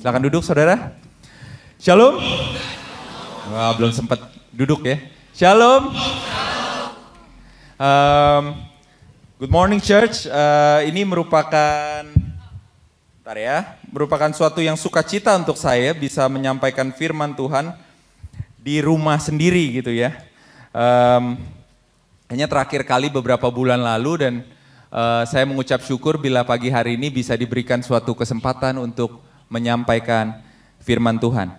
Silakan duduk saudara. Shalom. Wah, belum sempat duduk ya. Shalom. Good morning church. Ini merupakan suatu yang sukacita untuk saya bisa menyampaikan firman Tuhan di rumah sendiri gitu ya. Hanya terakhir kali beberapa bulan lalu dan saya mengucap syukur bila pagi hari ini bisa diberikan suatu kesempatan untuk menyampaikan firman Tuhan.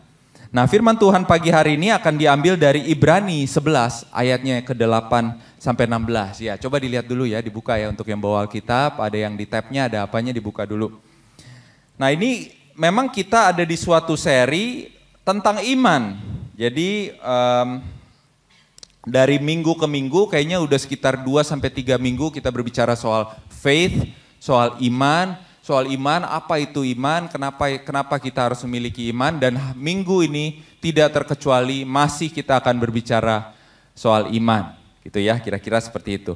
Nah, firman Tuhan pagi hari ini akan diambil dari Ibrani 11 ayatnya ke-8 sampai 16. Ya, coba dilihat dulu ya, dibuka ya untuk yang bawa Alkitab, ada yang di tab-nya, ada apanya dibuka dulu. Nah, ini memang kita ada di suatu seri tentang iman. Jadi dari minggu ke minggu kayaknya udah sekitar 2-3 minggu kita berbicara soal faith, soal iman apa itu iman, kenapa kita harus memiliki iman, dan minggu ini tidak terkecuali masih kita akan berbicara soal iman gitu ya, kira-kira seperti itu.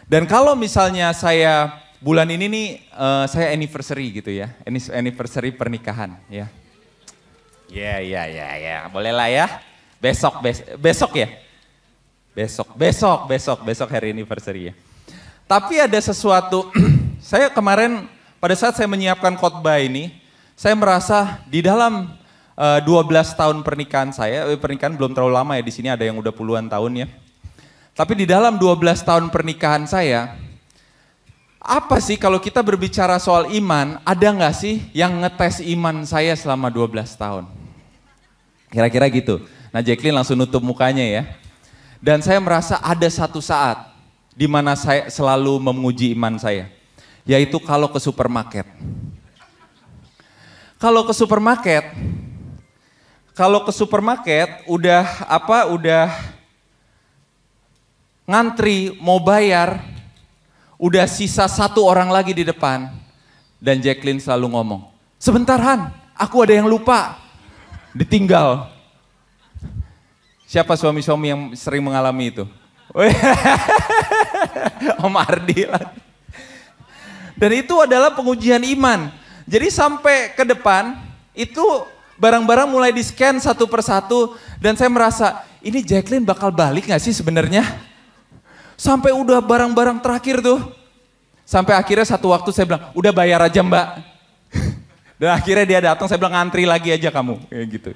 Dan kalau misalnya saya bulan ini nih saya anniversary gitu ya, anniversary pernikahan ya. Ya, boleh lah ya. Besok ya. Besok hari anniversary ya. Tapi ada sesuatu, saya kemarin pada saat saya menyiapkan khotbah ini, saya merasa di dalam 12 tahun pernikahan saya, pernikahan belum terlalu lama ya, di sini ada yang udah puluhan tahun ya. Tapi di dalam 12 tahun pernikahan saya, apa sih kalau kita berbicara soal iman, ada nggak sih yang ngetes iman saya selama 12 tahun? Kira-kira gitu. Nah, Jacqueline langsung nutup mukanya ya. Dan saya merasa ada satu saat di mana saya selalu menguji iman saya, yaitu kalau ke supermarket. Kalau ke supermarket udah ngantri mau bayar, udah sisa satu orang lagi di depan, dan Jacqueline selalu ngomong, "Sebentar Han, aku ada yang lupa." Ditinggal. Siapa suami-suami yang sering mengalami itu? Om Ardi lah. Dan itu adalah pengujian iman. Jadi sampai ke depan, itu barang-barang mulai di-scan satu persatu, dan saya merasa, ini Jacqueline bakal balik gak sih sebenarnya? Sampai udah barang-barang terakhir tuh. Sampai akhirnya satu waktu saya bilang, udah bayar aja Mbak. Dan akhirnya dia datang, saya bilang ngantri lagi aja kamu. Kayak gitu.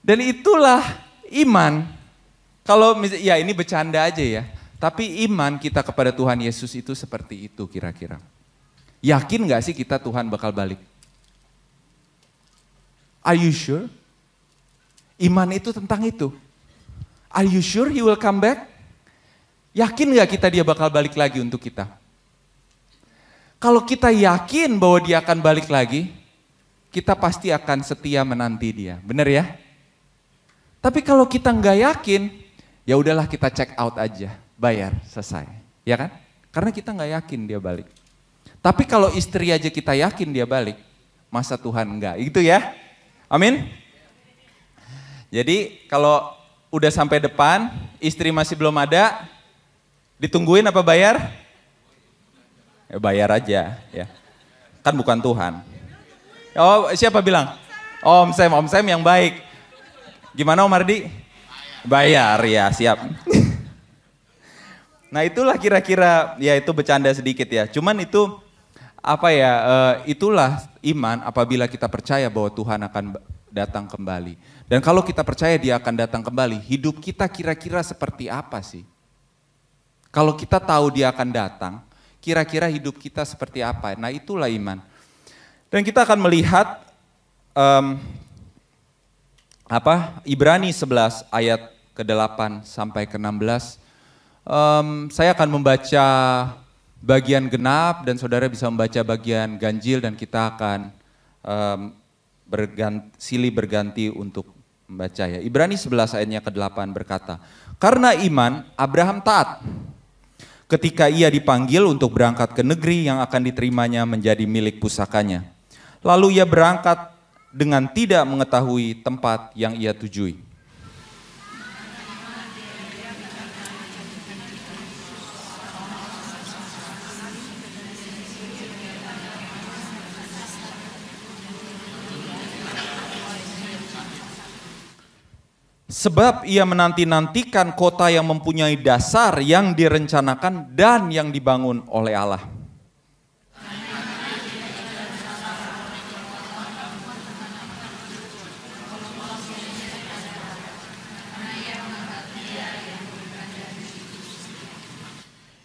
Dan itulah iman. Kalau ya ini bercanda aja ya. Tapi iman kita kepada Tuhan Yesus itu seperti itu kira-kira. Yakin gak sih kita Tuhan bakal balik? Are you sure? Iman itu tentang itu. Are you sure he will come back? Yakin gak kita dia bakal balik lagi untuk kita? Kalau kita yakin bahwa dia akan balik lagi, kita pasti akan setia menanti dia. Benar ya? Tapi kalau kita nggak yakin, ya udahlah kita check out aja, bayar, selesai. Ya kan? Karena kita nggak yakin dia balik. Tapi kalau istri aja kita yakin dia balik, masa Tuhan enggak? Gitu ya? Amin? Jadi kalau udah sampai depan, istri masih belum ada, ditungguin apa bayar? Ya bayar aja ya. Kan bukan Tuhan. Oh, siapa bilang? Om Sam yang baik. Gimana Om Ardi? Bayar ya, siap. Nah itulah kira-kira, ya itu bercanda sedikit ya. Cuman itu itulah iman apabila kita percaya bahwa Tuhan akan datang kembali. Dan kalau kita percaya dia akan datang kembali, hidup kita kira-kira seperti apa sih? Kalau kita tahu dia akan datang, kira-kira hidup kita seperti apa? Nah itulah iman. Dan kita akan melihat Ibrani 11 ayat ke-8 sampai ke-16. Saya akan membaca bagian genap dan saudara bisa membaca bagian ganjil, dan kita akan silih berganti untuk membaca ya. Ibrani 11 ayatnya ke-8 berkata, "Karena iman Abraham taat ketika ia dipanggil untuk berangkat ke negeri yang akan diterimanya menjadi milik pusakanya. Lalu ia berangkat dengan tidak mengetahui tempat yang ia tujui. Sebab ia menanti-nantikan kota yang mempunyai dasar yang direncanakan dan yang dibangun oleh Allah.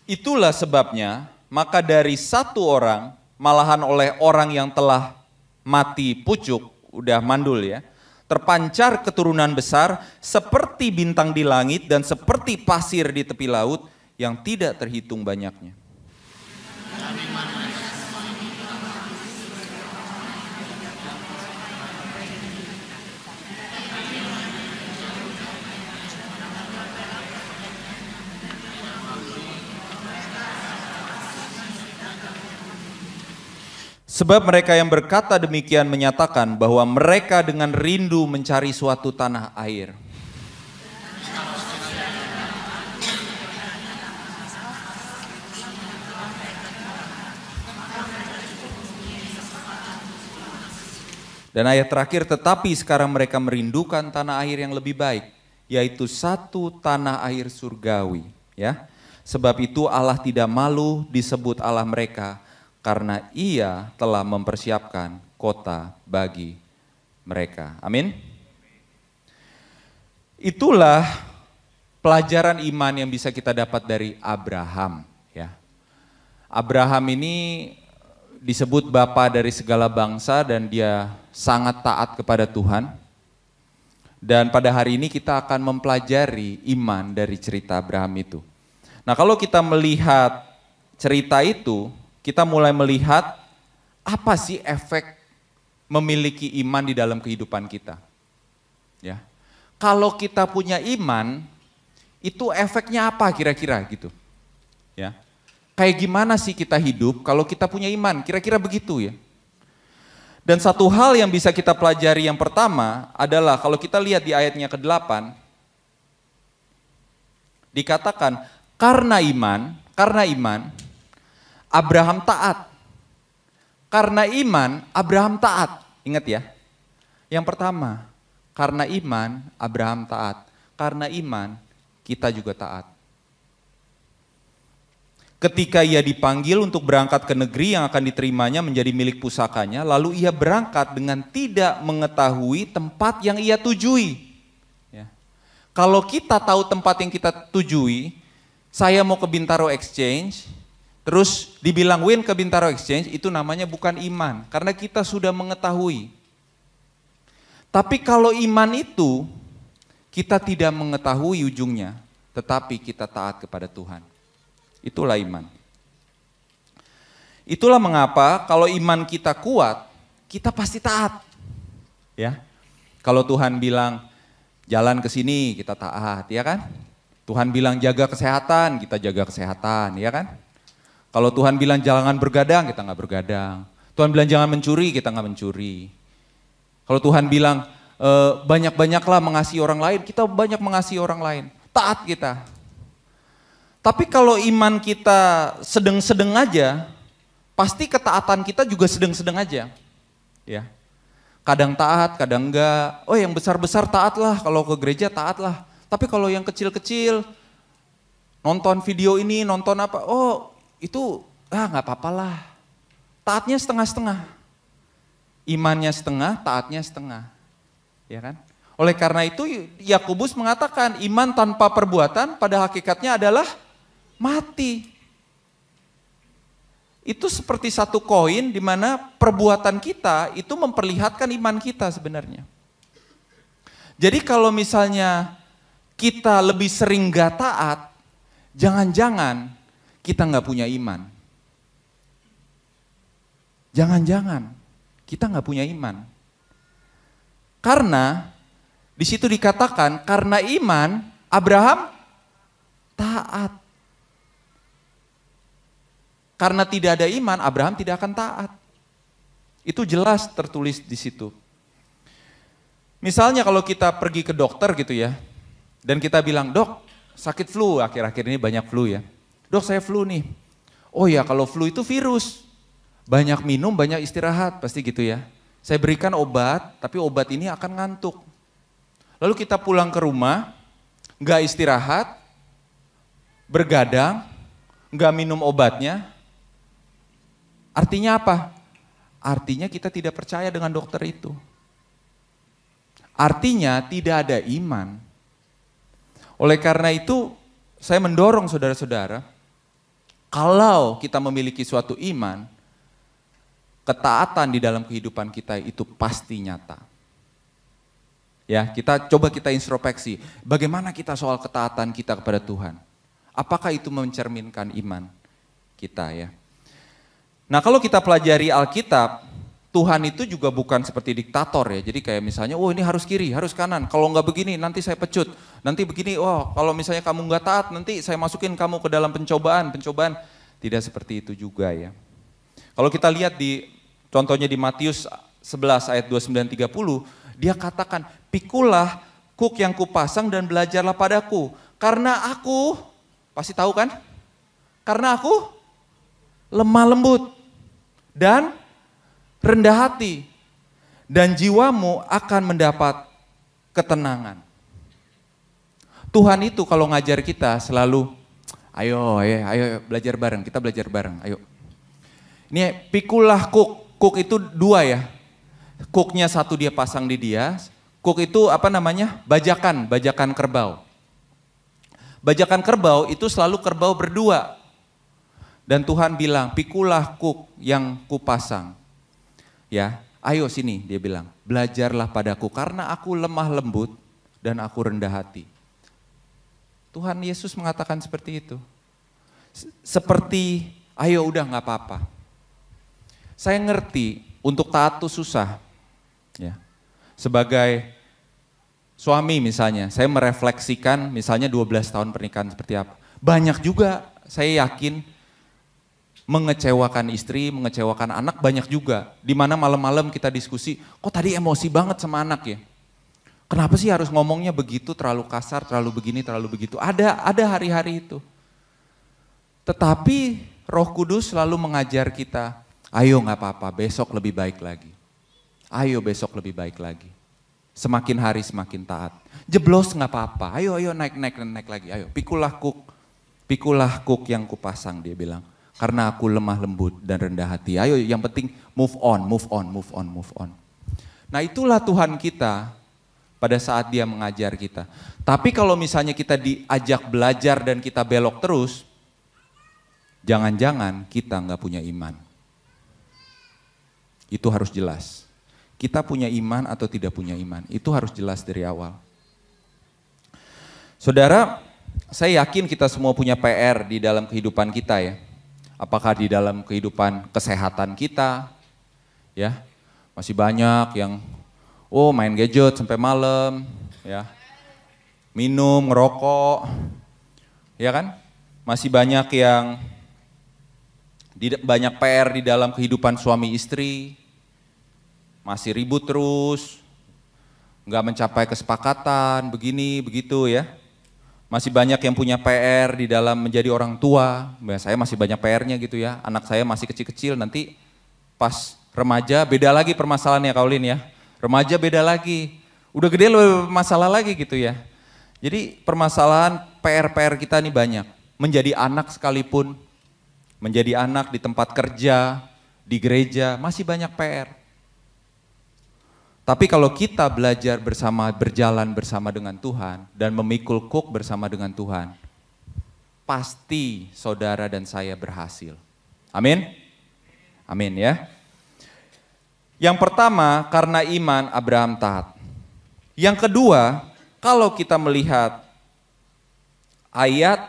Itulah sebabnya, maka dari satu orang, malahan oleh orang yang telah mati pucuk, udah mandul ya, terpancar keturunan besar seperti bintang di langit dan seperti pasir di tepi laut yang tidak terhitung banyaknya. Sebab mereka yang berkata demikian menyatakan bahwa mereka dengan rindu mencari suatu tanah air. Dan ayat terakhir, tetapi sekarang mereka merindukan tanah air yang lebih baik, yaitu satu tanah air surgawi. Ya, sebab itu Allah tidak malu disebut Allah mereka, karena ia telah mempersiapkan kota bagi mereka. Amin. Itulah pelajaran iman yang bisa kita dapat dari Abraham. Ya, Abraham ini disebut bapa dari segala bangsa dan dia sangat taat kepada Tuhan. Dan pada hari ini kita akan mempelajari iman dari cerita Abraham itu. Nah, kalau kita melihat cerita itu, kita mulai melihat apa sih efek memiliki iman di dalam kehidupan kita. Ya. Kalau kita punya iman, itu efeknya apa kira-kira gitu. Ya. Kayak gimana sih kita hidup kalau kita punya iman, kira-kira begitu ya. Dan satu hal yang bisa kita pelajari yang pertama adalah kalau kita lihat di ayatnya ke-8, dikatakan karena iman, Abraham taat. Karena iman, Abraham taat. Ingat ya. Yang pertama, karena iman, Abraham taat. Karena iman, kita juga taat. Ketika ia dipanggil untuk berangkat ke negeri yang akan diterimanya menjadi milik pusakanya, lalu ia berangkat dengan tidak mengetahui tempat yang ia tujui. Ya. Kalau kita tahu tempat yang kita tujui, saya mau ke Bintaro Exchange, terus dibilang Win ke Bintaro Exchange, itu namanya bukan iman, karena kita sudah mengetahui. Tapi kalau iman itu, kita tidak mengetahui ujungnya, tetapi kita taat kepada Tuhan. Itulah iman. Itulah mengapa kalau iman kita kuat, kita pasti taat. Ya. Kalau Tuhan bilang jalan ke sini, kita taat, ya kan? Tuhan bilang jaga kesehatan, kita jaga kesehatan, ya kan? Kalau Tuhan bilang jangan bergadang, kita nggak bergadang. Tuhan bilang jangan mencuri, kita nggak mencuri. Kalau Tuhan bilang banyak-banyaklah mengasihi orang lain, kita banyak mengasihi orang lain. Taat kita. Tapi kalau iman kita sedang-sedang aja, pasti ketaatan kita juga sedang-sedang aja. Ya. Kadang taat, kadang enggak. Oh, yang besar-besar taatlah, kalau ke gereja taatlah. Tapi kalau yang kecil-kecil, nonton video ini, nonton apa, oh itu nggak apa-apalah. Taatnya setengah-setengah. Imannya setengah, taatnya setengah. Ya kan? Oleh karena itu Yakobus mengatakan iman tanpa perbuatan pada hakikatnya adalah mati. Itu seperti satu koin di mana perbuatan kita itu memperlihatkan iman kita sebenarnya. Jadi kalau misalnya kita lebih sering gak taat, jangan-jangan kita gak punya iman. Jangan-jangan kita gak punya iman. Karena di situ dikatakan karena iman Abraham taat. Karena tidak ada iman, Abraham tidak akan taat. Itu jelas tertulis di situ. Misalnya kalau kita pergi ke dokter gitu ya, dan kita bilang, dok sakit flu, akhir-akhir ini banyak flu ya. Dok saya flu nih. Oh ya kalau flu itu virus, banyak minum, banyak istirahat, pasti gitu ya. Saya berikan obat, tapi obat ini akan ngantuk. lalu kita pulang ke rumah, nggak istirahat, bergadang, nggak minum obatnya. Artinya apa? Artinya kita tidak percaya dengan dokter itu. Artinya tidak ada iman. Oleh karena itu, saya mendorong saudara-saudara, kalau kita memiliki suatu iman, ketaatan di dalam kehidupan kita itu pasti nyata. Ya, coba kita introspeksi, bagaimana kita soal ketaatan kita kepada Tuhan? Apakah itu mencerminkan iman kita ya? Nah, kalau kita pelajari Alkitab, Tuhan itu juga bukan seperti diktator ya. Jadi kayak misalnya, oh ini harus kiri, harus kanan. Kalau nggak begini nanti saya pecut. Nanti begini, oh kalau misalnya kamu nggak taat nanti saya masukin kamu ke dalam pencobaan. Tidak seperti itu juga ya. Kalau kita lihat contohnya di Matius 11 ayat 29-30, dia katakan, pikulah kuk yang kupasang dan belajarlah padaku. Karena aku, pasti tahu kan? Karena aku lemah lembut dan rendah hati, dan jiwamu akan mendapat ketenangan. Tuhan itu kalau ngajar kita selalu, ayo belajar bareng, kita belajar bareng, ayo. Ini pikulah kuk itu dua ya, kuknya satu dia pasang di dia, kuk itu apa namanya, bajakan kerbau. Bajakan kerbau itu selalu kerbau berdua. Dan Tuhan bilang, pikulah kuk yang kupasang. Ya, ayo sini dia bilang, belajarlah padaku karena aku lemah lembut dan aku rendah hati. Tuhan Yesus mengatakan seperti itu. Seperti, ayo udah gak apa-apa. Saya ngerti untuk taat itu susah. Ya. Sebagai suami misalnya, saya merefleksikan misalnya 12 tahun pernikahan seperti apa. Banyak juga saya yakin mengecewakan istri, mengecewakan anak banyak juga. Dimana malam-malam kita diskusi, kok tadi emosi banget sama anak ya? Kenapa sih harus ngomongnya begitu, terlalu kasar, terlalu begini, terlalu begitu? Ada hari-hari itu. Tetapi Roh Kudus selalu mengajar kita, ayo gak apa-apa, besok lebih baik lagi. Ayo besok lebih baik lagi. Semakin hari semakin taat. Jeblos gak apa-apa, ayo naik lagi. Ayo pikulah kuk yang kupasang, dia bilang. Karena aku lemah lembut dan rendah hati. Ayo yang penting move on. Nah itulah Tuhan kita pada saat dia mengajar kita. Tapi kalau misalnya kita diajak belajar dan kita belok terus, jangan-jangan kita nggak punya iman. Itu harus jelas. Kita punya iman atau tidak punya iman, itu harus jelas dari awal. Saudara, saya yakin kita semua punya PR di dalam kehidupan kita ya. Apakah di dalam kehidupan kesehatan kita, ya masih banyak yang main gadget sampai malam, ya minum, ngerokok, ya kan? Masih banyak yang banyak PR di dalam kehidupan suami istri, masih ribut terus, nggak mencapai kesepakatan, begini begitu ya. Masih banyak yang punya PR di dalam menjadi orang tua. Saya masih banyak PR-nya gitu ya. Anak saya masih kecil-kecil, nanti pas remaja beda lagi permasalahannya Kaulin ya. Remaja beda lagi. Udah gede lebih masalah lagi gitu ya. Jadi permasalahan PR kita ini banyak. Menjadi anak sekalipun, menjadi anak di tempat kerja, di gereja, masih banyak PR. Tapi kalau kita belajar berjalan bersama dengan Tuhan dan memikul kuk bersama dengan Tuhan, pasti saudara dan saya berhasil. Amin? Amin ya. Yang pertama, karena iman Abraham taat. Yang kedua, kalau kita melihat ayat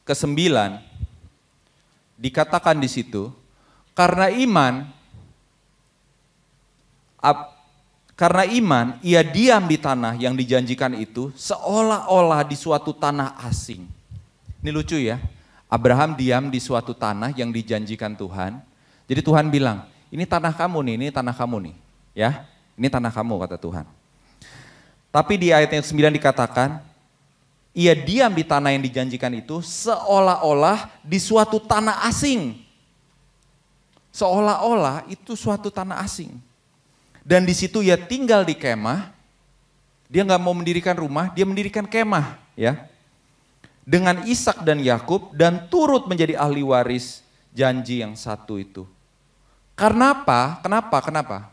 ke-9, dikatakan di situ, karena iman, ia diam di tanah yang dijanjikan itu seolah-olah di suatu tanah asing. Ini lucu ya, Abraham diam di suatu tanah yang dijanjikan Tuhan. Jadi Tuhan bilang, ini tanah kamu nih, ini tanah kamu nih. Ya, ini tanah kamu kata Tuhan. Tapi di ayat yang 9 dikatakan, ia diam di tanah yang dijanjikan itu seolah-olah di suatu tanah asing. Seolah-olah itu suatu tanah asing. Dan di situ ia tinggal di kemah Dia nggak mau mendirikan rumah, dia mendirikan kemah, ya. Dengan Ishak dan Yakub dan turut menjadi ahli waris janji yang satu itu. Karena apa?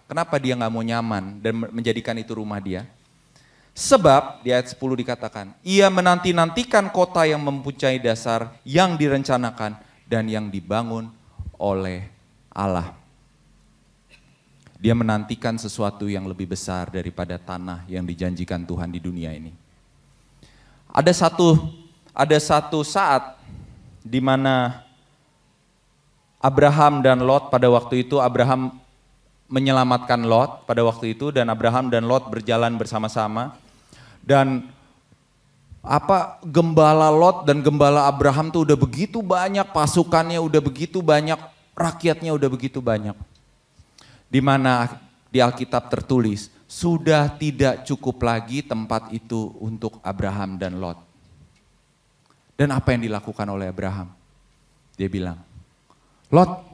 Kenapa dia nggak mau nyaman dan menjadikan itu rumah dia? Sebab di ayat 10 dikatakan, ia menanti-nantikan kota yang mempunyai dasar yang direncanakan dan yang dibangun oleh Allah. Dia menantikan sesuatu yang lebih besar daripada tanah yang dijanjikan Tuhan di dunia ini. Ada satu saat di mana Abraham dan Lot pada waktu itu, Abraham menyelamatkan Lot pada waktu itu, dan Abraham dan Lot berjalan bersama-sama. Dan gembala Lot dan gembala Abraham tuh udah begitu banyak pasukannya, udah begitu banyak rakyatnya, udah begitu banyak. Di mana di Alkitab tertulis, sudah tidak cukup lagi tempat itu untuk Abraham dan Lot. Dan apa yang dilakukan oleh Abraham? Dia bilang, Lot,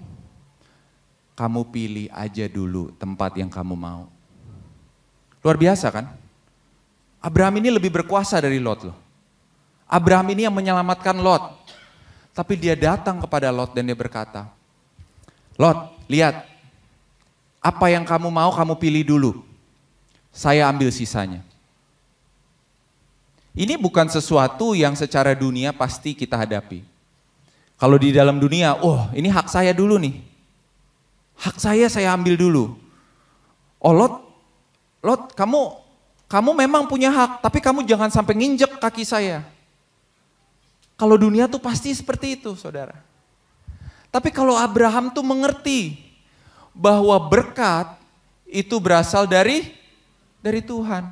kamu pilih aja dulu tempat yang kamu mau. Luar biasa kan? Abraham ini lebih berkuasa dari Lot loh. Abraham ini yang menyelamatkan Lot. Tapi dia datang kepada Lot dan dia berkata, Lot, lihat, apa yang kamu mau kamu pilih dulu. Saya ambil sisanya. Ini bukan sesuatu yang secara dunia pasti kita hadapi. Kalau di dalam dunia, ini hak saya dulu nih. Hak saya ambil dulu. Oh Lot, kamu memang punya hak, tapi kamu jangan sampai nginjek kaki saya. Kalau dunia tuh pasti seperti itu, saudara. Tapi kalau Abraham tuh mengerti bahwa berkat itu berasal dari Tuhan.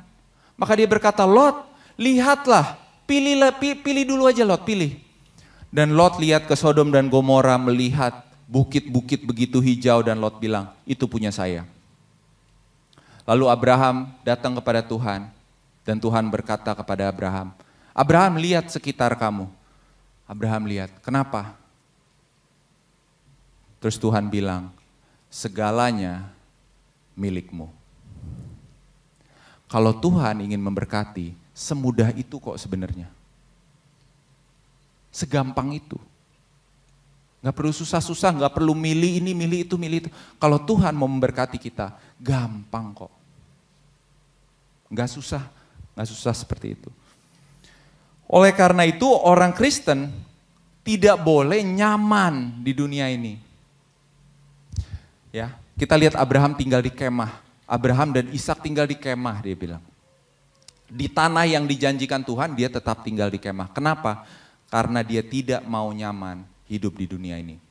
Maka dia berkata, Lot, lihatlah, pilih dulu aja Lot, pilih. Dan Lot lihat ke Sodom dan Gomora, melihat bukit-bukit begitu hijau, dan Lot bilang, itu punya saya. Lalu Abraham datang kepada Tuhan, dan Tuhan berkata kepada Abraham, Abraham, lihat sekitar kamu. Abraham lihat, kenapa? Terus Tuhan bilang, segalanya milikmu. Kalau Tuhan ingin memberkati, semudah itu kok sebenarnya. Segampang itu. Gak perlu susah-susah, gak perlu milih ini, milih itu. Kalau Tuhan mau memberkati kita, gampang kok. Gak susah seperti itu. Oleh karena itu orang Kristen tidak boleh nyaman di dunia ini. Ya, kita lihat Abraham tinggal di kemah. Abraham dan Ishak tinggal di kemah, dia bilang. Di tanah yang dijanjikan Tuhan, dia tetap tinggal di kemah. Kenapa? Karena dia tidak mau nyaman hidup di dunia ini.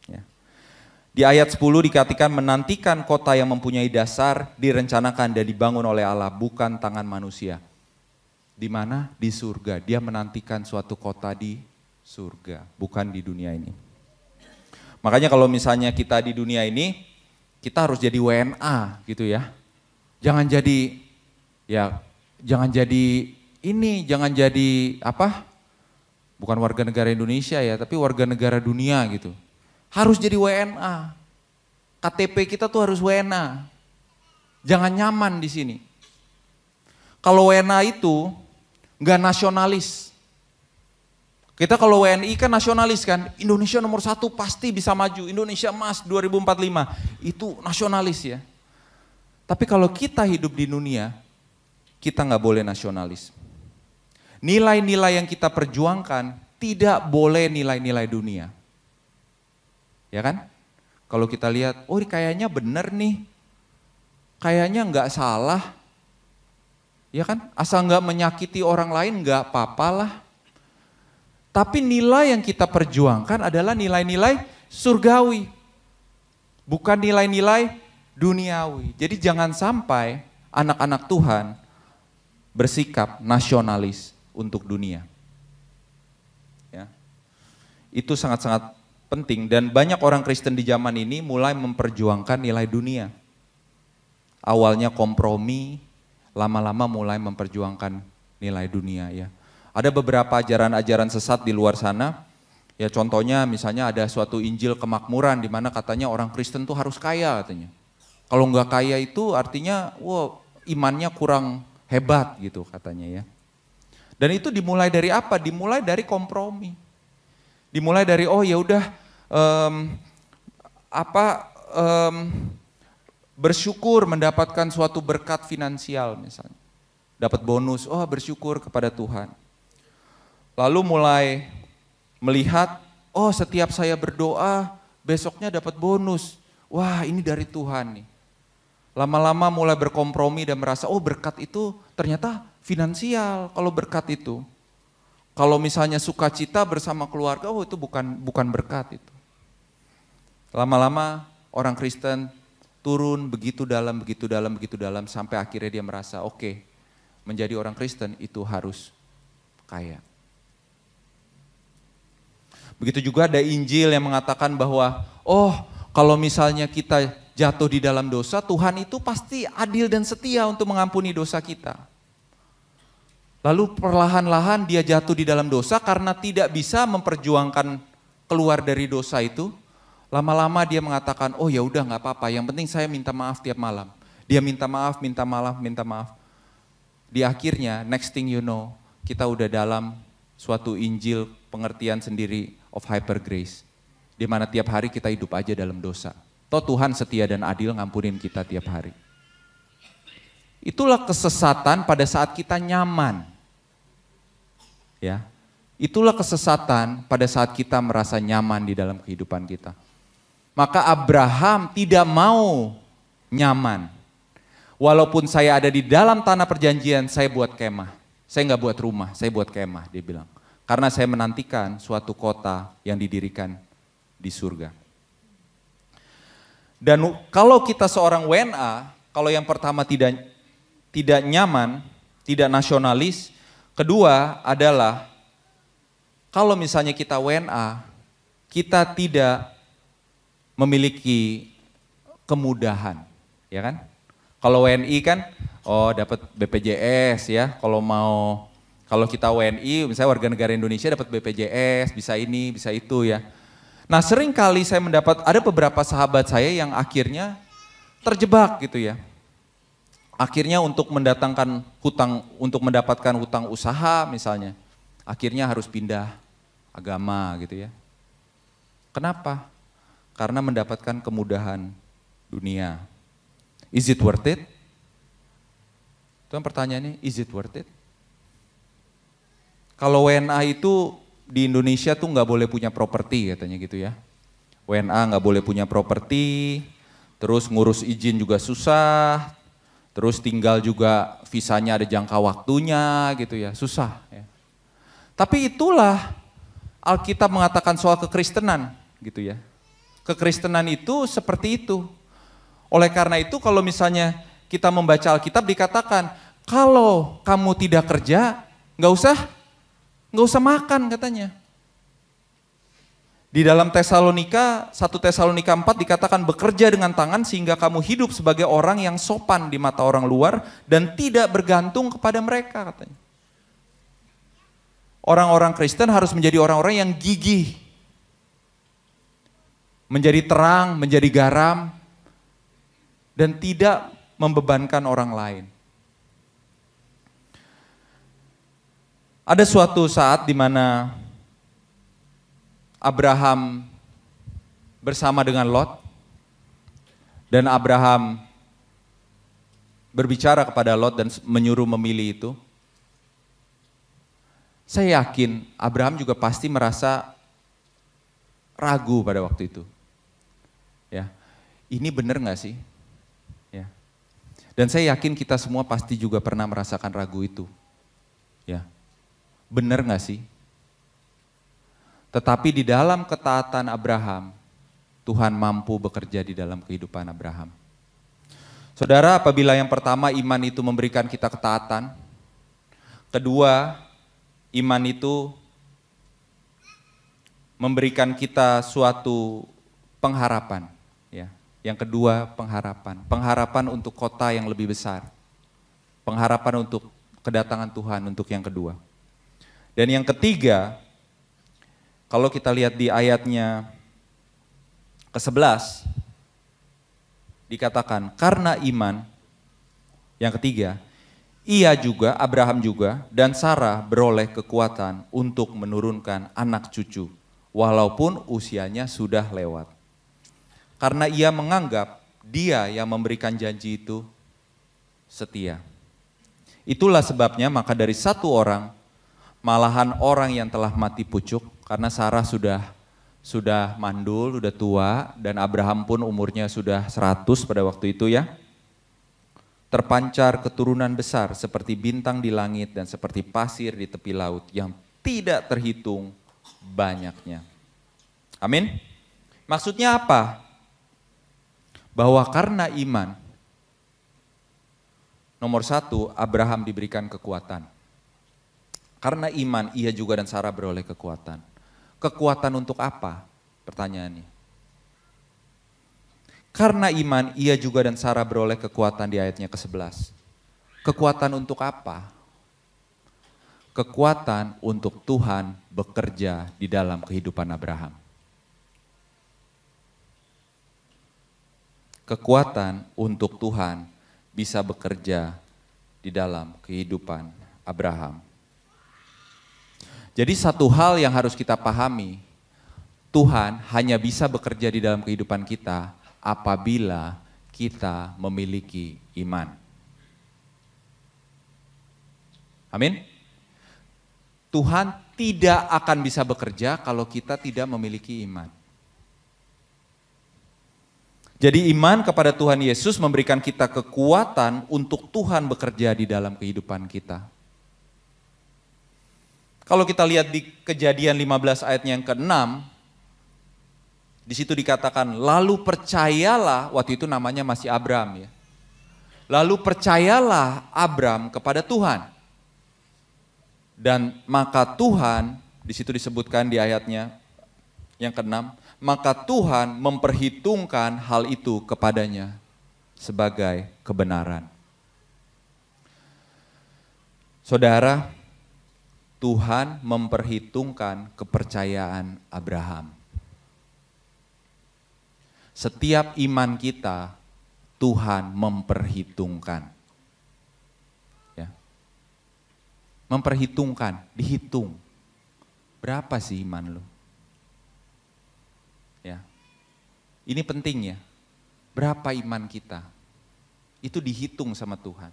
Ya. Di ayat 10 dikatakan menantikan kota yang mempunyai dasar, direncanakan dan dibangun oleh Allah, bukan tangan manusia. Di mana? Di surga. Dia menantikan suatu kota di surga, bukan di dunia ini. Makanya kalau misalnya kita di dunia ini, kita harus jadi WNA gitu ya. Jangan jadi bukan warga negara Indonesia ya, tapi warga negara dunia gitu. Harus jadi WNA. KTP kita tuh harus WNA. Jangan nyaman di sini. Kalau WNA itu nggak nasionalis. Kita kalau WNI kan nasionalis kan, Indonesia nomor 1 pasti bisa maju, Indonesia emas 2045, itu nasionalis ya. Tapi kalau kita hidup di dunia, kita nggak boleh nasionalis. Nilai-nilai yang kita perjuangkan tidak boleh nilai-nilai dunia. Ya kan? Kalau kita lihat, kayaknya bener nih, kayaknya nggak salah. Ya kan? Asal nggak menyakiti orang lain nggak apa-apalah. Tapi nilai yang kita perjuangkan adalah nilai-nilai surgawi. Bukan nilai-nilai duniawi. Jadi jangan sampai anak-anak Tuhan bersikap nasionalis untuk dunia. Ya. Itu sangat-sangat penting dan banyak orang Kristen di zaman ini mulai memperjuangkan nilai dunia. Awalnya kompromi, lama-lama mulai memperjuangkan nilai dunia ya. Ada beberapa ajaran-ajaran sesat di luar sana, ya contohnya misalnya ada suatu Injil kemakmuran di mana katanya orang Kristen tuh harus kaya katanya. Kalau nggak kaya itu artinya, imannya kurang hebat gitu katanya ya. Dan itu dimulai dari apa? Dimulai dari kompromi. Dimulai dari oh ya udah bersyukur mendapatkan suatu berkat finansial misalnya. Dapat bonus, oh bersyukur kepada Tuhan. Lalu mulai melihat, oh setiap saya berdoa besoknya dapat bonus. Wah ini dari Tuhan nih. Lama-lama mulai berkompromi dan merasa, oh berkat itu ternyata finansial kalau berkat itu. Kalau misalnya sukacita bersama keluarga, oh itu bukan berkat itu. Lama-lama orang Kristen turun begitu dalam sampai akhirnya dia merasa oke, menjadi orang Kristen itu harus kaya. Begitu juga ada Injil yang mengatakan bahwa oh kalau misalnya kita jatuh di dalam dosa, Tuhan itu pasti adil dan setia untuk mengampuni dosa kita. Lalu perlahan-lahan dia jatuh di dalam dosa karena tidak bisa memperjuangkan keluar dari dosa itu. Lama-lama dia mengatakan, oh ya udah nggak apa-apa, yang penting saya minta maaf tiap malam. Dia minta maaf. Di akhirnya, next thing you know, kita udah dalam suatu Injil pengertian sendiri of hyper grace. Di mana tiap hari kita hidup aja dalam dosa. Toh Tuhan setia dan adil ngampunin kita tiap hari. Itulah kesesatan pada saat kita nyaman. Ya. Itulah kesesatan pada saat kita merasa nyaman di dalam kehidupan kita. Maka Abraham tidak mau nyaman. Walaupun saya ada di dalam tanah perjanjian, saya buat kemah. Saya nggak buat rumah, saya buat kemah, dia bilang. Karena saya menantikan suatu kota yang didirikan di surga. Dan kalau kita seorang WNA, kalau yang pertama tidak nyaman, tidak nasionalis, kedua adalah kalau misalnya kita WNA, kita tidak memiliki kemudahan, ya kan? Kalau WNI kan, oh dapat BPJS ya, kalau kita WNI, misalnya warga negara Indonesia dapat BPJS, bisa ini, bisa itu ya. Nah sering kali saya ada beberapa sahabat saya yang akhirnya terjebak gitu ya. Akhirnya untuk mendapatkan hutang usaha misalnya, akhirnya harus pindah agama gitu ya. Kenapa? Karena mendapatkan kemudahan dunia. Is it worth it? Itu kan pertanyaannya, is it worth it? Kalau WNA itu di Indonesia tuh nggak boleh punya properti katanya gitu ya. WNA nggak boleh punya properti, terus ngurus izin juga susah, terus tinggal juga visanya ada jangka waktunya gitu ya, susah ya. Tapi itulah Alkitab mengatakan soal kekristenan gitu ya. Kekristenan itu seperti itu. Oleh karena itu kalau misalnya kita membaca Alkitab dikatakan, kalau kamu tidak kerja, nggak usah makan katanya. Di dalam 1 Tesalonika 4 dikatakan bekerja dengan tangan sehingga kamu hidup sebagai orang yang sopan di mata orang luar dan tidak bergantung kepada mereka katanya. Orang-orang Kristen harus menjadi orang-orang yang gigih. Menjadi terang, menjadi garam dan tidak membebankan orang lain. Ada suatu saat di mana Abraham bersama dengan Lot dan Abraham berbicara kepada Lot dan menyuruh memilih itu. Saya yakin Abraham juga pasti merasa ragu pada waktu itu. Ya, ini benar nggak sih? Ya. Dan saya yakin kita semua pasti juga pernah merasakan ragu itu. Ya. Benar gak sih? Tetapi di dalam ketaatan Abraham, Tuhan mampu bekerja di dalam kehidupan Abraham. Saudara, apabila yang pertama iman itu memberikan kita ketaatan, kedua iman itu memberikan kita suatu pengharapan. Ya. Yang kedua pengharapan untuk kota yang lebih besar, pengharapan untuk kedatangan Tuhan untuk yang kedua. Dan yang ketiga, kalau kita lihat di ayatnya ke-11, dikatakan karena iman Yang ketiga, Abraham juga dan Sarah beroleh kekuatan untuk menurunkan anak cucu, walaupun usianya sudah lewat. Karena ia menganggap dia yang memberikan janji itu setia. Itulah sebabnya maka dari satu orang, malahan orang yang telah mati pucuk, karena Sarah sudah mandul, sudah tua, dan Abraham pun umurnya sudah 100 pada waktu itu ya. Terpancar keturunan besar seperti bintang di langit dan seperti pasir di tepi laut yang tidak terhitung banyaknya. Amin. Maksudnya apa? Bahwa karena iman, nomor satu, Abraham diberikan kekuatan. Karena iman, ia juga dan Sarah beroleh kekuatan. Kekuatan untuk apa? Pertanyaannya. Karena iman, ia juga dan Sarah beroleh kekuatan di ayatnya ke-11. Kekuatan untuk apa? Kekuatan untuk Tuhan bekerja di dalam kehidupan Abraham. Kekuatan untuk Tuhan bisa bekerja di dalam kehidupan Abraham. Jadi satu hal yang harus kita pahami, Tuhan hanya bisa bekerja di dalam kehidupan kita apabila kita memiliki iman. Amin. Tuhan tidak akan bisa bekerja kalau kita tidak memiliki iman. Jadi iman kepada Tuhan Yesus memberikan kita kekuatan untuk Tuhan bekerja di dalam kehidupan kita. Kalau kita lihat di Kejadian 15 ayatnya yang ke-6, di situ dikatakan, lalu percayalah, waktu itu namanya masih Abram ya. Lalu percayalah Abram kepada Tuhan. Dan maka Tuhan, di situ disebutkan di ayatnya yang ke-6, maka Tuhan memperhitungkan hal itu kepadanya sebagai kebenaran. Saudara, Tuhan memperhitungkan kepercayaan Abraham. Setiap iman kita, Tuhan memperhitungkan. Ya. Memperhitungkan, dihitung. Berapa sih iman lu? Ya. Ini penting ya. Berapa iman kita? Itu dihitung sama Tuhan.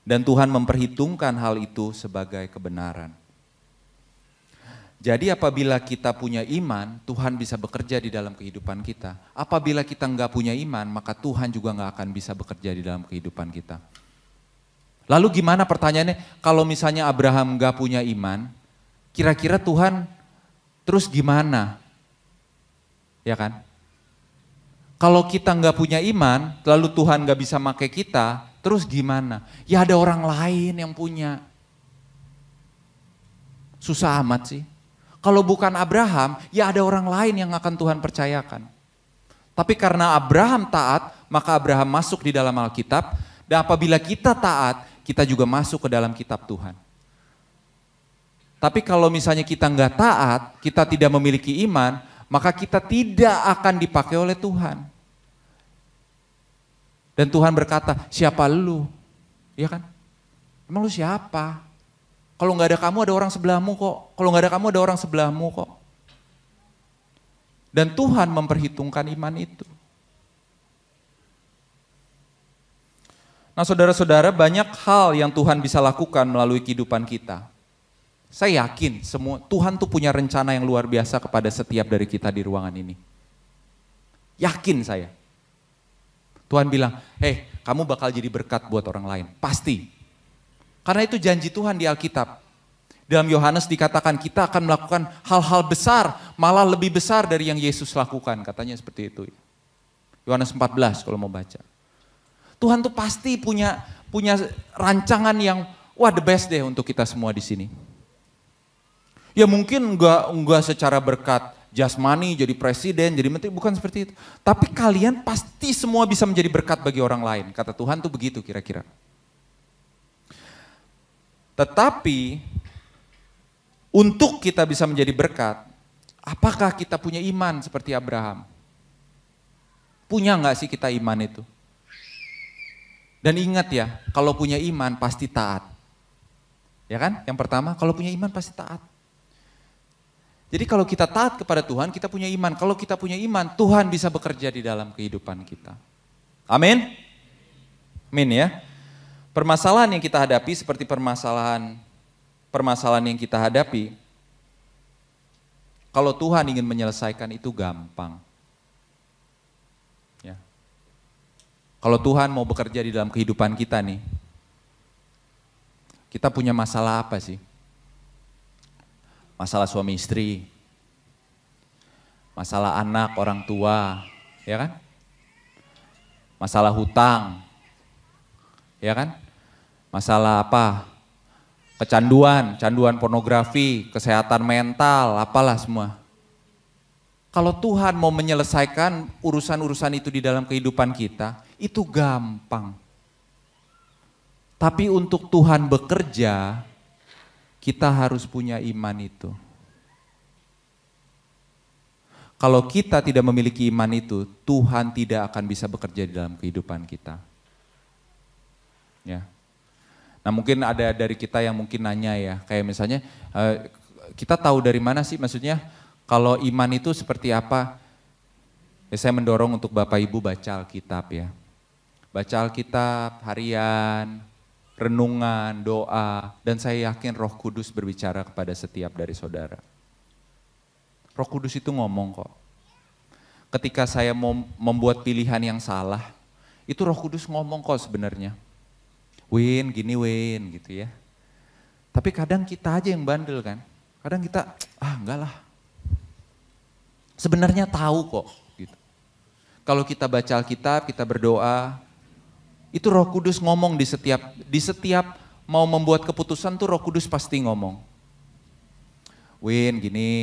Dan Tuhan memperhitungkan hal itu sebagai kebenaran. Jadi apabila kita punya iman, Tuhan bisa bekerja di dalam kehidupan kita. Apabila kita enggak punya iman, maka Tuhan juga enggak akan bisa bekerja di dalam kehidupan kita. Lalu gimana pertanyaannya, kalau misalnya Abraham enggak punya iman, kira-kira Tuhan terus gimana? Ya kan? Kalau kita enggak punya iman, lalu Tuhan enggak bisa pakai kita, terus gimana? Ya ada orang lain yang punya. Susah amat sih. Kalau bukan Abraham, ya ada orang lain yang akan Tuhan percayakan. Tapi karena Abraham taat, maka Abraham masuk di dalam Alkitab. Dan apabila kita taat, kita juga masuk ke dalam kitab Tuhan. Tapi kalau misalnya kita enggak taat, kita tidak memiliki iman, maka kita tidak akan dipakai oleh Tuhan. Dan Tuhan berkata, siapa lu? Iya kan? Emang lu siapa? Kalau nggak ada kamu ada orang sebelahmu kok. Kalau nggak ada kamu ada orang sebelahmu kok. Dan Tuhan memperhitungkan iman itu. Nah saudara-saudara, banyak hal yang Tuhan bisa lakukan melalui kehidupan kita. Saya yakin semua Tuhan tuh punya rencana yang luar biasa kepada setiap dari kita di ruangan ini. Yakin saya. Tuhan bilang, kamu bakal jadi berkat buat orang lain. Pasti. Karena itu janji Tuhan di Alkitab. Dalam Yohanes dikatakan kita akan melakukan hal-hal besar, malah lebih besar dari yang Yesus lakukan. Katanya seperti itu. Yohanes 14 kalau mau baca. Tuhan tuh pasti punya rancangan yang the best deh untuk kita semua di sini. Ya mungkin enggak secara berkat jasmani, jadi presiden, jadi menteri, bukan seperti itu. Tapi kalian pasti semua bisa menjadi berkat bagi orang lain. Kata Tuhan tuh begitu kira-kira. Tetapi untuk kita bisa menjadi berkat, apakah kita punya iman seperti Abraham? Punya enggak sih kita iman itu? Dan ingat ya, kalau punya iman pasti taat. Ya kan? Yang pertama, kalau punya iman pasti taat. Jadi kalau kita taat kepada Tuhan, kita punya iman. Kalau kita punya iman, Tuhan bisa bekerja di dalam kehidupan kita. Amin? Amin ya. Permasalahan yang kita hadapi seperti permasalahan yang kita hadapi, kalau Tuhan ingin menyelesaikan itu gampang. Ya. Kalau Tuhan mau bekerja di dalam kehidupan kita nih, kita punya masalah apa sih? Masalah suami istri, masalah anak, orang tua, ya kan? Masalah hutang, ya kan? Masalah apa? Canduan pornografi, kesehatan mental, apalah semua. Kalau Tuhan mau menyelesaikan urusan-urusan itu di dalam kehidupan kita, itu gampang. Tapi untuk Tuhan bekerja, kita harus punya iman itu. Kalau kita tidak memiliki iman itu, Tuhan tidak akan bisa bekerja di dalam kehidupan kita. Ya. Nah mungkin ada dari kita yang mungkin nanya ya, kayak misalnya kita tahu dari mana sih maksudnya kalau iman itu seperti apa? Ya, saya mendorong untuk Bapak Ibu baca Alkitab ya. Baca Alkitab harian, renungan, doa, dan saya yakin Roh Kudus berbicara kepada setiap dari saudara. Roh Kudus itu ngomong kok. Ketika saya mau membuat pilihan yang salah, itu Roh Kudus ngomong kok sebenarnya. Win, gini Win gitu ya. Tapi kadang kita aja yang bandel kan. Kadang kita, enggak lah. Sebenarnya tahu kok gitu. Kalau kita baca Alkitab, kita berdoa, itu Roh Kudus ngomong di setiap mau membuat keputusan tuh Roh Kudus pasti ngomong. Win, gini.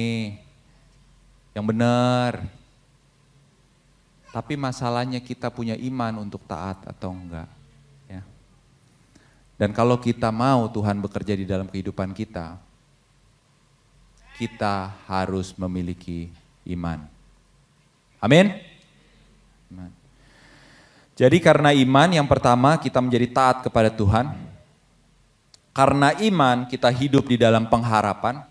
Yang benar. Tapi masalahnya kita punya iman untuk taat atau enggak. Dan kalau kita mau Tuhan bekerja di dalam kehidupan kita, kita harus memiliki iman. Amin? Iman. Jadi karena iman yang pertama kita menjadi taat kepada Tuhan. Karena iman kita hidup di dalam pengharapan,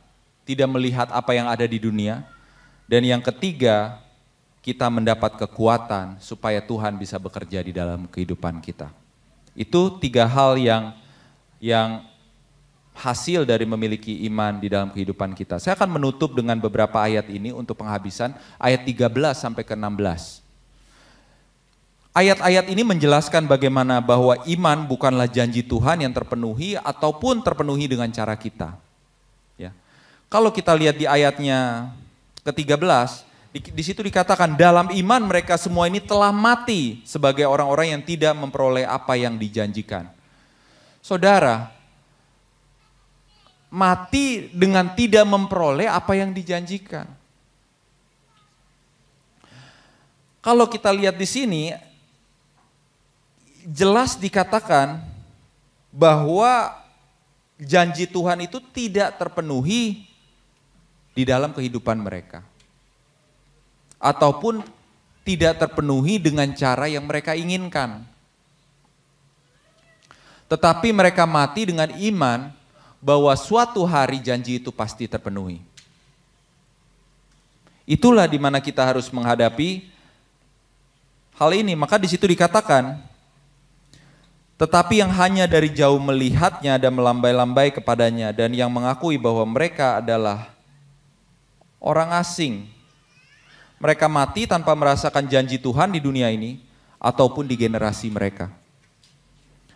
tidak melihat apa yang ada di dunia. Dan yang ketiga, kita mendapat kekuatan supaya Tuhan bisa bekerja di dalam kehidupan kita. Itu tiga hal yang hasil dari memiliki iman di dalam kehidupan kita. Saya akan menutup dengan beberapa ayat ini untuk penghabisan, ayat 13 sampai ke 16. Ayat-ayat ini menjelaskan bagaimana bahwa iman bukanlah janji Tuhan yang terpenuhi ataupun terpenuhi dengan cara kita. Ya. Kalau kita lihat di ayatnya ke-13, di situ dikatakan dalam iman mereka semua ini telah mati sebagai orang-orang yang tidak memperoleh apa yang dijanjikan. Saudara, mati dengan tidak memperoleh apa yang dijanjikan. Kalau kita lihat di sini, jelas dikatakan bahwa janji Tuhan itu tidak terpenuhi di dalam kehidupan mereka. Ataupun tidak terpenuhi dengan cara yang mereka inginkan. Tetapi mereka mati dengan iman bahwa suatu hari janji itu pasti terpenuhi. Itulah di mana kita harus menghadapi hal ini. Maka di situ dikatakan, tetapi yang hanya dari jauh melihatnya dan melambai-lambai kepadanya dan yang mengakui bahwa mereka adalah orang asing. Mereka mati tanpa merasakan janji Tuhan di dunia ini ataupun di generasi mereka.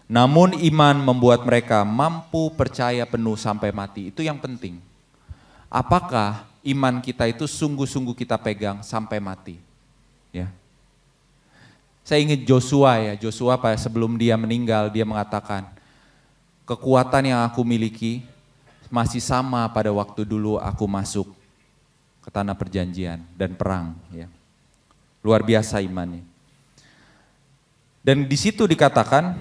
Namun iman membuat mereka mampu percaya penuh sampai mati. Itu yang penting. Apakah iman kita itu sungguh-sungguh kita pegang sampai mati? Ya. Saya ingat Joshua pada sebelum dia meninggal dia mengatakan, kekuatan yang aku miliki masih sama pada waktu dulu aku masuk ke tanah perjanjian dan perang. Ya. Luar biasa imannya. Dan di situ dikatakan,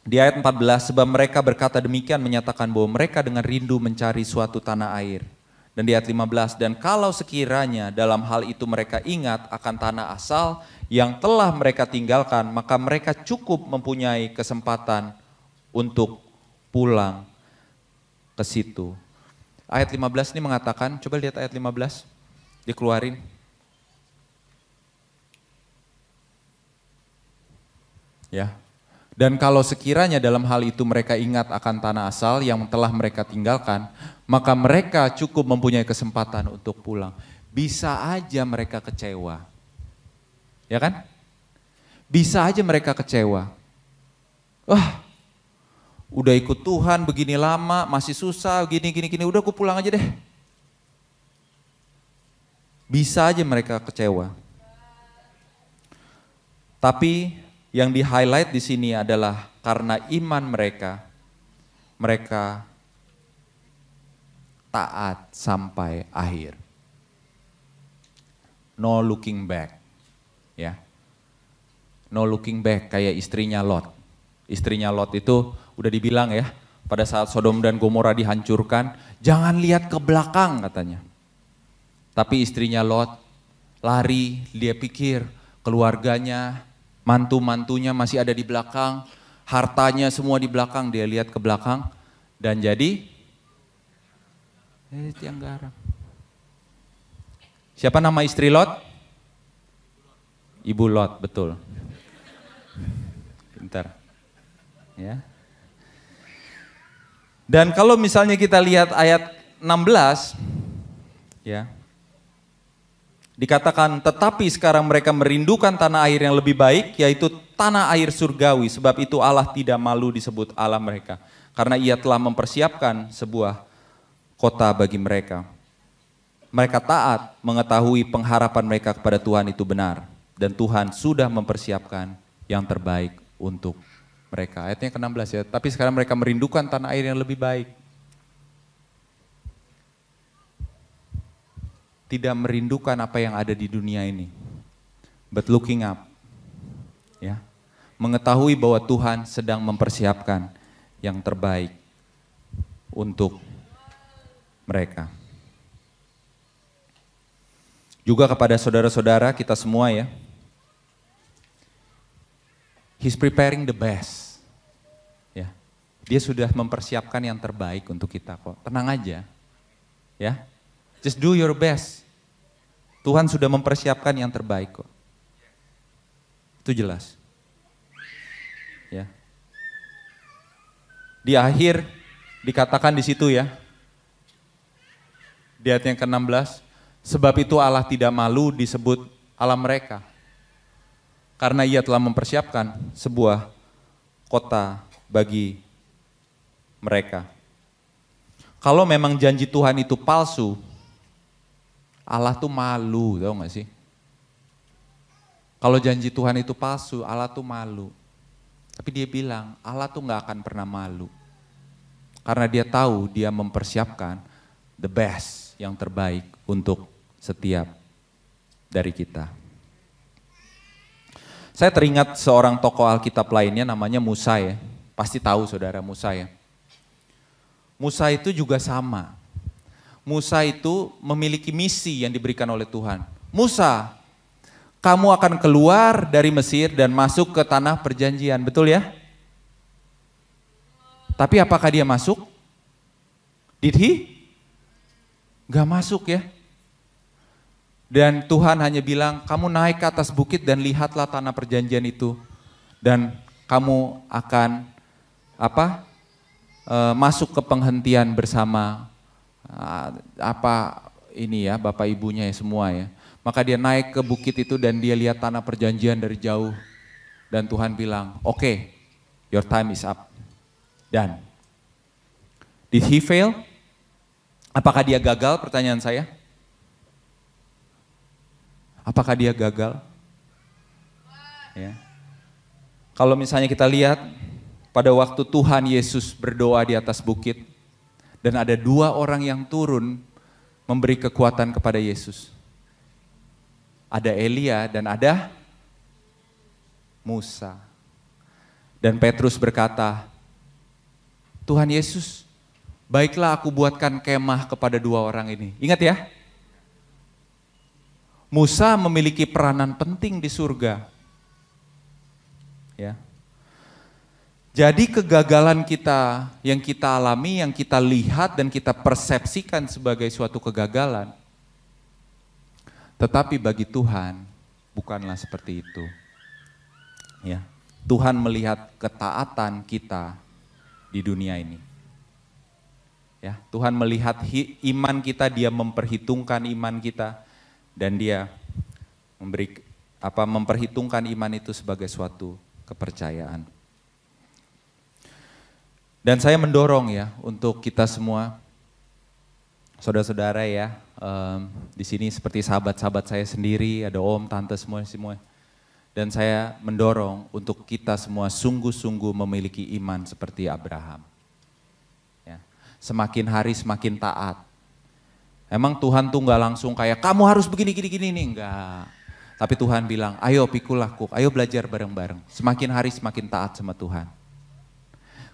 di ayat 14, sebab mereka berkata demikian menyatakan bahwa mereka dengan rindu mencari suatu tanah air Dan di ayat 15, dan kalau sekiranya dalam hal itu mereka ingat akan tanah asal yang telah mereka tinggalkan, maka mereka cukup mempunyai kesempatan untuk pulang ke situ. Ayat 15 ini mengatakan, coba lihat ayat 15, dikeluarin. Ya. Dan kalau sekiranya dalam hal itu mereka ingat akan tanah asal yang telah mereka tinggalkan, maka mereka cukup mempunyai kesempatan untuk pulang. Bisa aja mereka kecewa. Ya kan? Bisa aja mereka kecewa. Wah, udah ikut Tuhan begini lama, masih susah, gini, udah aku pulang aja deh. Bisa aja mereka kecewa. Tapi yang di-highlight di sini adalah karena iman mereka, mereka taat sampai akhir. No looking back. Ya. No looking back kayak istrinya Lot. Istrinya Lot itu udah dibilang ya, pada saat Sodom dan Gomora dihancurkan, jangan lihat ke belakang katanya. Tapi istrinya Lot lari, dia pikir keluarganya, mantu-mantunya masih ada di belakang, hartanya semua di belakang, dia lihat ke belakang dan jadi tiang garam. Siapa nama istri Lot? Ibu Lot, betul. Pintar. Ya. Dan kalau misalnya kita lihat ayat 16, ya. Dikatakan, tetapi sekarang mereka merindukan tanah air yang lebih baik, yaitu tanah air surgawi. Sebab itu Allah tidak malu disebut Allah mereka. Karena ia telah mempersiapkan sebuah kota bagi mereka. Mereka taat mengetahui pengharapan mereka kepada Tuhan itu benar. Dan Tuhan sudah mempersiapkan yang terbaik untuk mereka. Ayatnya ke-16 ya, tapi sekarang mereka merindukan tanah air yang lebih baik. Tidak merindukan apa yang ada di dunia ini, but looking up, ya, mengetahui bahwa Tuhan sedang mempersiapkan yang terbaik untuk mereka. Juga kepada saudara-saudara kita semua ya, He's preparing the best, ya, Dia sudah mempersiapkan yang terbaik untuk kita kok, tenang aja, ya. Just do your best. Tuhan sudah mempersiapkan yang terbaik kok. Itu jelas. Ya. Di akhir dikatakan di situ ya. Di ayat yang ke-16, sebab itu Allah tidak malu disebut Allah mereka. Karena ia telah mempersiapkan sebuah kota bagi mereka. Kalau memang janji Tuhan itu palsu, Allah tuh malu, tahu gak sih? Kalau janji Tuhan itu palsu, Allah tuh malu. Tapi dia bilang, Allah tuh gak akan pernah malu. Karena dia tahu dia mempersiapkan the best, yang terbaik untuk setiap dari kita. Saya teringat seorang tokoh Alkitab lainnya namanya Musa ya. Pasti tahu saudara Musa ya. Musa itu juga sama. Musa itu memiliki misi yang diberikan oleh Tuhan. Musa, kamu akan keluar dari Mesir dan masuk ke tanah perjanjian, betul ya? Tapi apakah dia masuk? Did he? Gak masuk ya. Dan Tuhan hanya bilang, kamu naik ke atas bukit dan lihatlah tanah perjanjian itu. Dan kamu akan masuk ke penghentian bersama bapak ibunya ya semua ya. Maka dia naik ke bukit itu dan dia lihat tanah perjanjian dari jauh. Dan Tuhan bilang, oke, your time is up. Dan did he fail? Apakah dia gagal? Pertanyaan saya. Apakah dia gagal? Ya. Kalau misalnya kita lihat pada waktu Tuhan Yesus berdoa di atas bukit, dan ada dua orang yang turun memberi kekuatan kepada Yesus. Ada Elia dan ada Musa. Dan Petrus berkata, Tuhan Yesus, baiklah aku buatkan kemah kepada dua orang ini. Ingat ya, Musa memiliki peranan penting di surga. Ya. Jadi kegagalan kita yang kita alami, yang kita lihat dan kita persepsikan sebagai suatu kegagalan, tetapi bagi Tuhan bukanlah seperti itu. Ya. Tuhan melihat ketaatan kita di dunia ini. Ya, Tuhan melihat iman kita, Dia memperhitungkan iman kita, dan Dia memperhitungkan iman itu sebagai suatu kepercayaan. Dan saya mendorong ya untuk kita semua, saudara-saudara ya, di sini seperti sahabat-sahabat saya sendiri, ada om, tante semua. Dan saya mendorong untuk kita semua sungguh-sungguh memiliki iman seperti Abraham. Ya, semakin hari semakin taat. Emang Tuhan tuh nggak langsung kayak kamu harus begini nih, enggak. Tapi Tuhan bilang, ayo pikul aku, ayo belajar bareng-bareng. Semakin hari semakin taat sama Tuhan.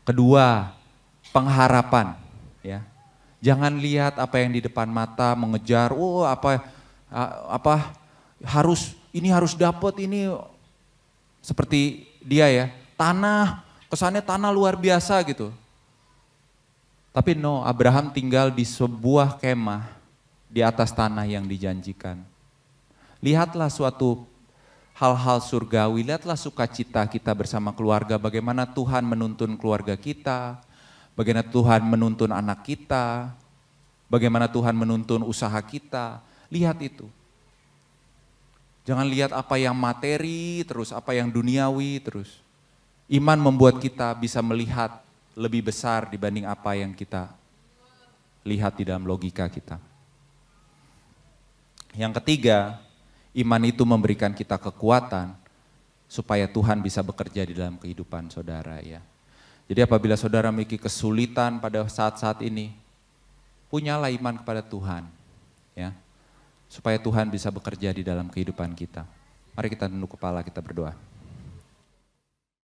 Kedua, pengharapan, ya. Jangan lihat apa yang di depan mata, mengejar, ini harus dapat ini seperti dia ya, tanah, kesannya tanah luar biasa gitu. Tapi no, Abraham tinggal di sebuah kemah di atas tanah yang dijanjikan. Lihatlah suatu hal-hal surgawi, lihatlah sukacita kita bersama keluarga, bagaimana Tuhan menuntun keluarga kita, bagaimana Tuhan menuntun anak kita, bagaimana Tuhan menuntun usaha kita, lihat itu. Jangan lihat apa yang materi terus, apa yang duniawi terus. Iman membuat kita bisa melihat lebih besar dibanding apa yang kita lihat di dalam logika kita. Yang ketiga, iman itu memberikan kita kekuatan supaya Tuhan bisa bekerja di dalam kehidupan saudara ya. Jadi apabila saudara memiliki kesulitan pada saat-saat ini, punyalah iman kepada Tuhan ya. Supaya Tuhan bisa bekerja di dalam kehidupan kita. Mari kita tunduk kepala, kita berdoa.